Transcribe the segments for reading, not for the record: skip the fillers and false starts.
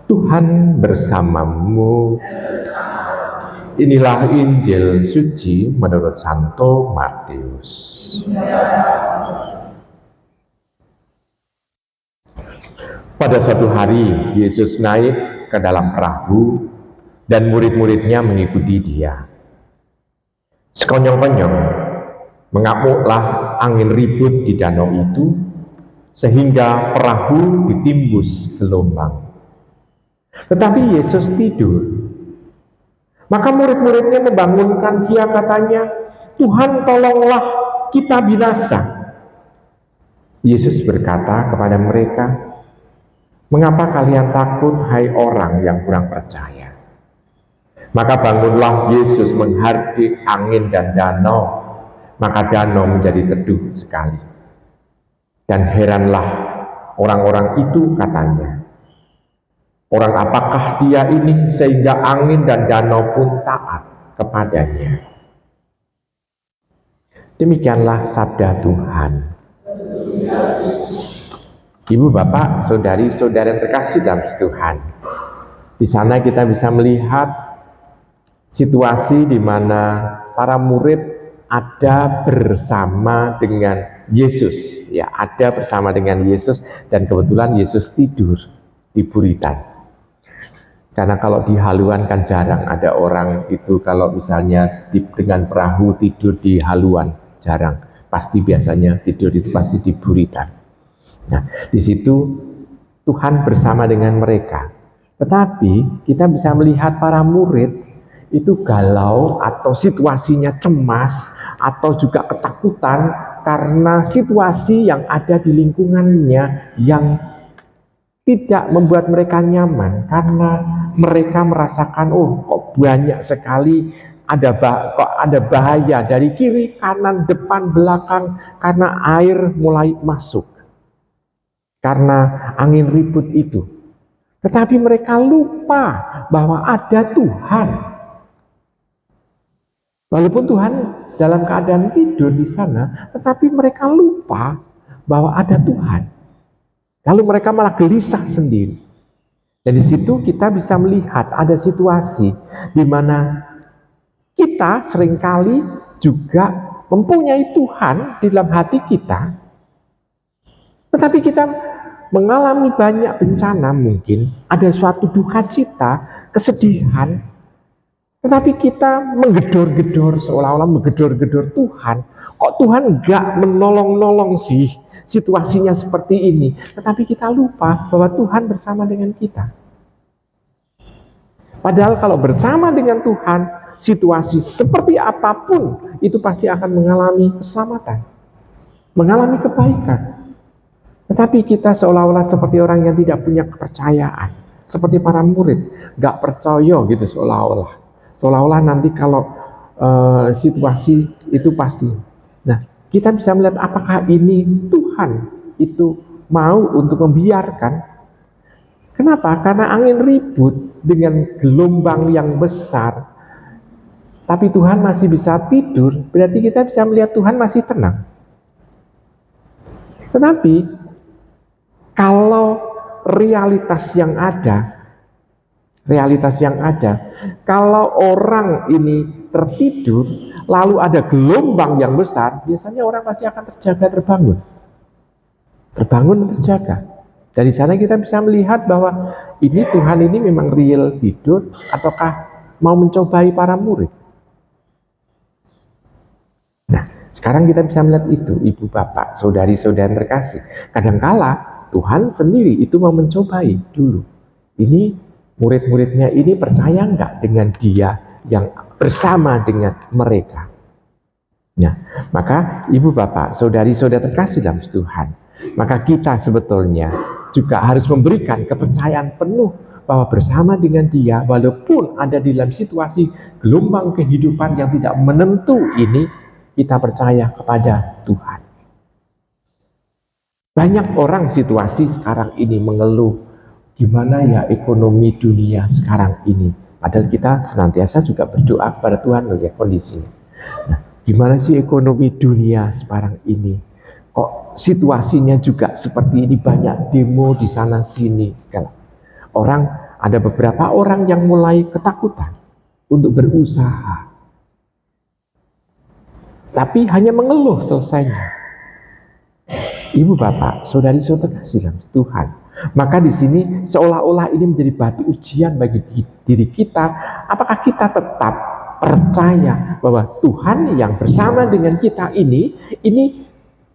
Tuhan bersamamu. Inilah Injil suci menurut Santo Matius. Pada suatu hari, Yesus naik ke dalam perahu dan murid-muridnya mengikuti dia. Sekonyong-konyong, mengamuklah angin ribut di danau itu, sehingga perahu ditimbus gelombang. Tetapi Yesus tidur. Maka murid-muridnya membangunkan dia, katanya, "Tuhan, tolonglah, kita binasa." Yesus berkata kepada mereka, "Mengapa kalian takut, hai orang yang kurang percaya?" Maka bangunlah Yesus menghardik angin dan danau, maka danau menjadi teduh sekali. Dan heranlah orang-orang itu, katanya, "Orang apakah dia ini sehingga angin dan danau pun taat kepadanya?" Demikianlah sabda Tuhan. Ibu, bapak, saudari-saudara yang terkasih dalam Tuhan, di sana kita bisa melihat situasi di mana para murid ada bersama dengan Yesus, ya, ada bersama dengan Yesus, dan kebetulan Yesus tidur di buritan. Karena kalau di haluan kan jarang ada orang itu kalau misalnya dengan perahu tidur di haluan, jarang. Pasti biasanya tidur itu pasti di buritan. Nah, di situ Tuhan bersama dengan mereka. Tetapi kita bisa melihat para murid itu galau atau situasinya cemas atau juga ketakutan karena situasi yang ada di lingkungannya yang tidak membuat mereka nyaman, karena mereka merasakan, kok banyak sekali kok ada bahaya dari kiri, kanan, depan, belakang, karena air mulai masuk, karena angin ribut itu. Tetapi mereka lupa bahwa ada Tuhan. Walaupun Tuhan dalam keadaan tidur di sana, tetapi mereka lupa bahwa ada Tuhan. Lalu mereka malah gelisah sendiri. Dan di situ kita bisa melihat ada situasi di mana kita seringkali juga mempunyai Tuhan di dalam hati kita, tetapi kita mengalami banyak bencana, mungkin ada suatu duka cita, kesedihan, tetapi kita menggedor-gedor, seolah-olah menggedor-gedor Tuhan. Kok Tuhan enggak menolong-nolong sih situasinya seperti ini? Tetapi kita lupa bahwa Tuhan bersama dengan kita. Padahal kalau bersama dengan Tuhan, situasi seperti apapun itu pasti akan mengalami keselamatan, mengalami kebaikan. Tetapi kita seolah-olah seperti orang yang tidak punya kepercayaan, seperti para murid, gak percaya gitu seolah-olah nanti kalau situasi itu pasti. Nah, kita bisa melihat apakah ini Tuhan itu mau untuk membiarkan. Kenapa? Karena angin ribut dengan gelombang yang besar, tapi Tuhan masih bisa tidur, berarti kita bisa melihat Tuhan masih tenang. Tetapi kalau realitas yang ada, kalau orang ini tertidur, lalu ada gelombang yang besar, biasanya orang pasti akan terbangun, terjaga. Dari sana kita bisa melihat bahwa ini Tuhan ini memang real tidur, ataukah mau mencobai para murid. Nah, sekarang kita bisa melihat itu, ibu, bapak, saudari-saudara terkasih. Kadangkala Tuhan sendiri itu mau mencobai dulu. Ini murid-muridnya ini percaya enggak dengan dia yang bersama dengan mereka. Nah, maka ibu, bapak, saudari-saudara terkasih dalam Tuhan, maka kita sebetulnya juga harus memberikan kepercayaan penuh bahwa bersama dengan dia, walaupun ada di dalam situasi gelombang kehidupan yang tidak menentu ini, kita percaya kepada Tuhan. Banyak orang situasi sekarang ini mengeluh, gimana ya ekonomi dunia sekarang ini. Padahal kita senantiasa juga berdoa kepada Tuhan melihat kondisinya. Nah, gimana sih ekonomi dunia sekarang ini? Kok situasinya juga seperti ini, banyak demo di sana sini segala. ada beberapa orang yang mulai ketakutan untuk berusaha, tapi hanya mengeluh selesainya. Ibu bapak, saudari-saudari kasih dalam Tuhan, maka di sini seolah-olah ini menjadi batu ujian bagi diri kita. Apakah kita tetap percaya bahwa Tuhan yang bersama dengan kita ini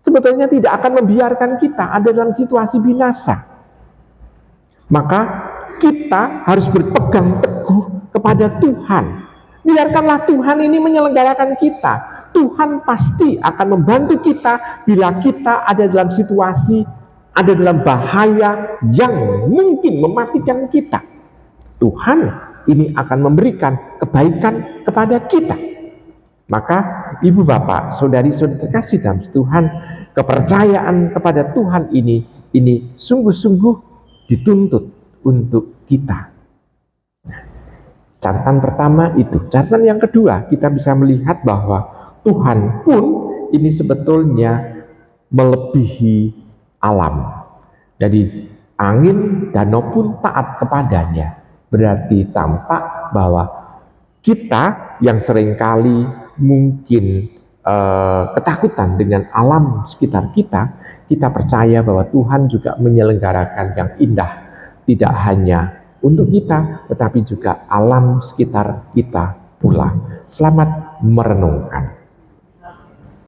sebetulnya tidak akan membiarkan kita ada dalam situasi binasa? Maka kita harus berpegang teguh kepada Tuhan. Biarkanlah Tuhan ini menyelenggarakan kita. Tuhan pasti akan membantu kita bila kita ada dalam situasi, ada dalam bahaya yang mungkin mematikan kita. Tuhan ini akan memberikan kebaikan kepada kita. Maka ibu bapak, saudari-saudari terkasih dalam Tuhan, kepercayaan kepada Tuhan ini sungguh-sungguh dituntut untuk kita. Catatan pertama itu. Catatan yang kedua, kita bisa melihat bahwa Tuhan pun ini sebetulnya melebihi alam. Jadi angin, danau pun taat kepadanya. Berarti tampak bahwa kita yang seringkali mungkin ketakutan dengan alam sekitar kita, kita percaya bahwa Tuhan juga menyelenggarakan yang indah, tidak hanya untuk kita, tetapi juga alam sekitar kita pula. Selamat merenungkan.